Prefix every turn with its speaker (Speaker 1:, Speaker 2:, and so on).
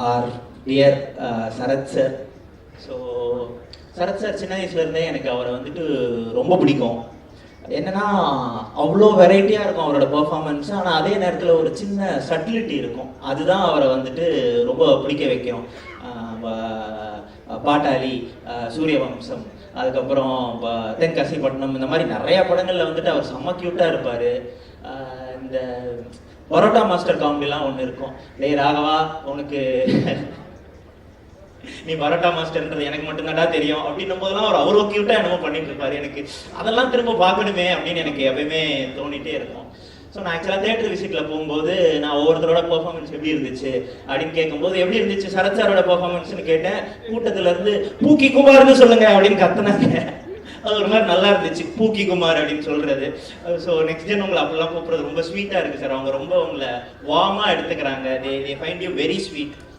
Speaker 1: R dear Sarath sir. So Sarath sir சின்ன வயசுலேருந்தே எனக்கு அவரை வந்துட்டு ரொம்ப பிடிக்கும். என்னன்னா அவ்வளோ வெரைட்டியாக இருக்கும் அவரோட பெர்ஃபார்மன்ஸ். ஆனால் அதே நேரத்தில் ஒரு சின்ன சட்டிலிட்டி இருக்கும், அதுதான் அவரை வந்துட்டு ரொம்ப பிடிக்க வைக்கும். பாட்டாளி, சூரியவம்சம், அதுக்கப்புறம் தென்காசிப்பட்டினம், இந்த மாதிரி நிறைய படங்களில் வந்துட்டு அவர் செம்ம க்யூட்டாக இருப்பார். இந்த பரோட்டா மாஸ்டர் காமெடிலாம் ஒன்று இருக்கும். டேய் ராகவா, உனக்கு நீ பரோட்டா மாஸ்டர்ன்றது எனக்கு மட்டும்தான்டா தெரியும் அப்படின்னும் போதெல்லாம் அவர் அவ்வளோ க்யூட்டாக என்னமோ பண்ணிட்டு இருப்பாரு. எனக்கு அதெல்லாம் திரும்ப பார்க்கணுமே அப்படின்னு எனக்கு எப்பயுமே தோணிட்டே இருக்கும். ஸோ நான் ஆக்சுவலாக தேட்டர் விசிட்டில் போகும்போது நான் ஒவ்வொருத்தரோட பெர்ஃபார்மன்ஸ் எப்படி இருந்துச்சு அப்படின்னு கேட்கும்போது, எப்படி இருந்துச்சு சரத் சாரோட பெர்ஃபார்மன்ஸ்னு கேட்டேன். கூட்டத்துல இருந்து பூக்கி குமார்னு சொல்லுங்க அப்படின்னு கத்துனாங்க. அது ஒரு மாதிரி நல்லா இருந்துச்சு, பூக்கி குமார் அப்படின்னு சொல்றது. ஸோ நெக்ஸ்ட் ஜென் உங்களை அப்படிலாம் கூப்பிடுறது ரொம்ப ஸ்வீட்டாக இருக்குது சார். அவங்க ரொம்ப உங்களை வார்மாக எடுத்துக்கிறாங்க. They find you very sweet.